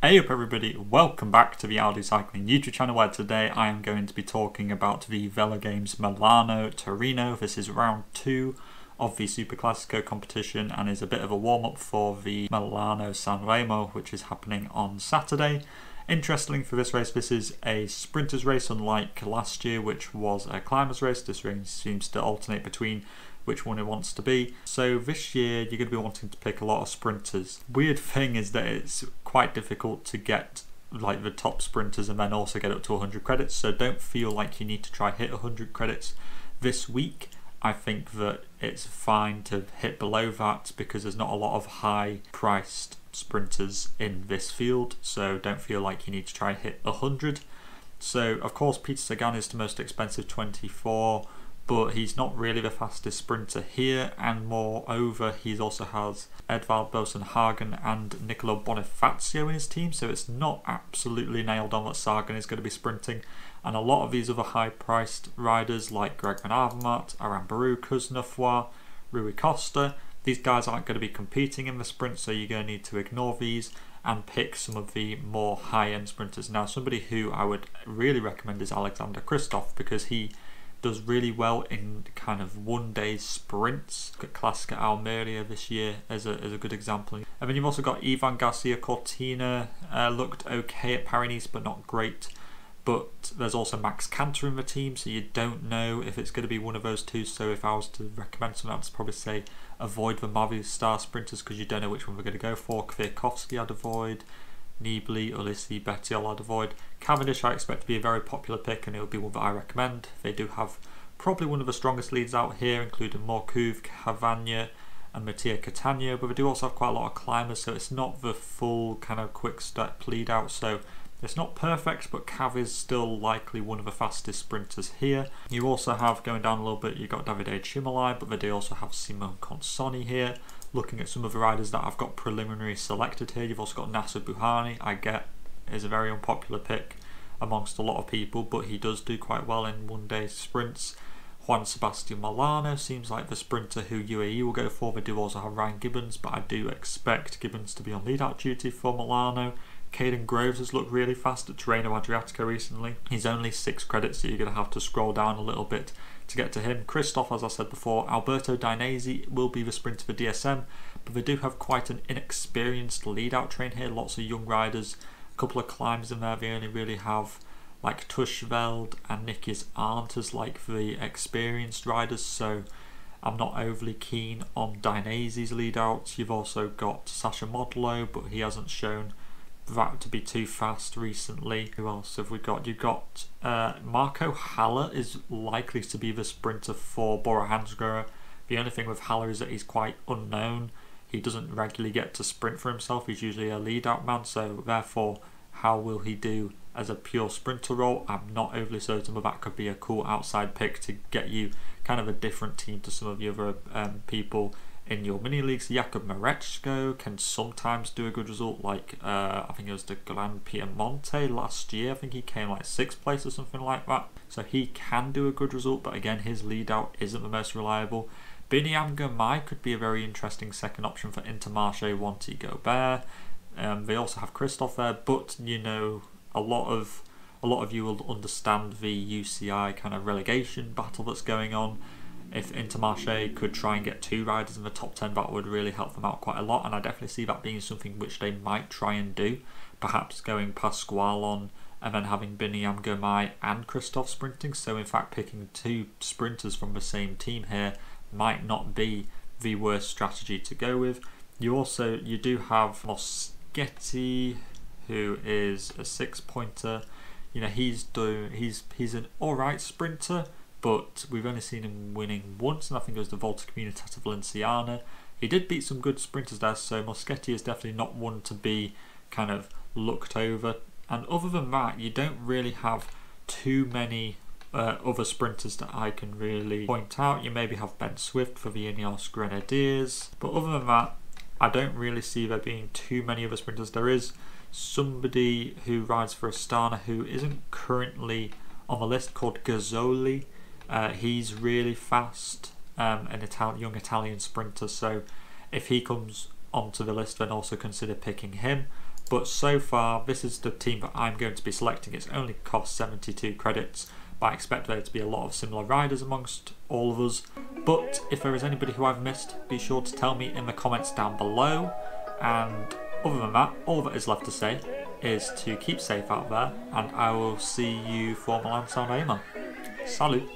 Hey up everybody, welcome back to the Aldi Cycling YouTube channel, where today I am going to be talking about the Velogames Milano Torino. This is round 2 of the Superclasico competition and is a bit of a warm-up for the Milano Sanremo, which is happening on Saturday. Interestingly for this race, this is a sprinters race, unlike last year which was a climbers race. This race seems to alternate between which one it wants to be. So this year you're going to be wanting to pick a lot of sprinters. Weird thing is that it's quite difficult to get like the top sprinters and then also get up to 100 credits, so don't feel like you need to try hit 100 credits this week. I think that it's fine to hit below that because there's not a lot of high priced sprinters in this field, so don't feel like you need to try hit 100. So of course Peter Sagan is the most expensive, 24, but he's not really the fastest sprinter here, and moreover he also has Edvald Boasson Hagen and Nicolo Bonifacio in his team, so it's not absolutely nailed on that Sagan is going to be sprinting. And a lot of these other high priced riders like Greg Van Avermaet, Arambarou, Kuznefroy, Rui Costa, these guys aren't going to be competing in the sprint, so you're going to need to ignore these and pick some of the more high-end sprinters. Now somebody who I would really recommend is Alexander Kristoff, because he does really well in kind of one-day sprints. Classica Almeria this year as a good example. And then you've also got Ivan Garcia Cortina, looked okay at Paris-Nice but not great. But there's also Max Cantor in the team, so you don't know if it's going to be one of those two. So if I was to recommend something, I'd probably say avoid the Movistar sprinters because you don't know which one we're going to go for. Kwiatkowski I'd avoid. Nibali, Ulissi, Bettiol I'd avoid. Cavendish I expect to be a very popular pick, and it will be one that I recommend. They do have probably one of the strongest leads out here, including Morkouv, Cavagna and Mattia Catania, but they do also have quite a lot of climbers, so it's not the full kind of quick step lead out, so it's not perfect, but Cav is still likely one of the fastest sprinters here. You also have, going down a little bit, you've got Davide Chimolai, but they do also have Simone Consoni here. Looking at some of the riders that I've got preliminary selected here, you've also got Nasser Buhani. I get is a very unpopular pick amongst a lot of people, but he does do quite well in one-day sprints. Juan Sebastian Milano seems like the sprinter who UAE will go for. They do also have Ryan Gibbons, but I do expect Gibbons to be on lead-out duty for Milano. Caden Groves has looked really fast at Tirreno Adriatico recently. He's only 6 credits, so you're going to have to scroll down a little bit to get to him. Kristoff, as I said before. Alberto Dainese will be the sprinter for DSM, but they do have quite an inexperienced lead-out train here. Lots of young riders, a couple of climbers in there. They only really have like Tushveld and Nikis Arndt as like the experienced riders, so I'm not overly keen on Dainese's lead-out. You've also got Sasha Modlo, but he hasn't shown that to be too fast recently. Who else have we got? You've got Marco Haller is likely to be the sprinter for Bora Hansgrohe. The only thing with Haller is that he's quite unknown. He doesn't regularly get to sprint for himself. He's usually a lead-out man, so therefore how will he do as a pure sprinter role? I'm not overly certain, but that could be a cool outside pick to get you kind of a different team to some of the other people in your mini leagues. Jakub Mareczko can sometimes do a good result, like I think it was the Gran Piemonte last year. I think he came like 6th place or something like that, so he can do a good result, but again his lead out isn't the most reliable. Binyam Girmay could be a very interesting second option for Intermarché Wanty Gobert. They also have Kristoff there, but you know, a lot of you will understand the UCI kind of relegation battle that's going on. If Intermarché could try and get 2 riders in the top 10, that would really help them out quite a lot, and I definitely see that being something which they might try and do, perhaps going Pasquale on and then having Binyam Girmay and Kristoff sprinting. So in fact picking 2 sprinters from the same team here might not be the worst strategy to go with. You do have Moschetti, who is a 6-pointer. You know, he's an alright sprinter, but we've only seen him winning once, and I think it was the Volta Comunità Valenciana. He did beat some good sprinters there, so Moschetti is definitely not one to be kind of looked over. And other than that, you don't really have too many other sprinters that I can really point out. You maybe have Ben Swift for the Ineos Grenadiers, but other than that, I don't really see there being too many other sprinters. There is somebody who rides for Astana who isn't currently on the list, called Gazzoli. He's really fast, an young Italian sprinter, so if he comes onto the list then also consider picking him. But so far, this is the team that I'm going to be selecting. It's only cost 72 credits, but I expect there to be a lot of similar riders amongst all of us. But if there is anybody who I've missed, be sure to tell me in the comments down below. And other than that, all that is left to say is to keep safe out there, and I will see you for Milan San Remo. Salut!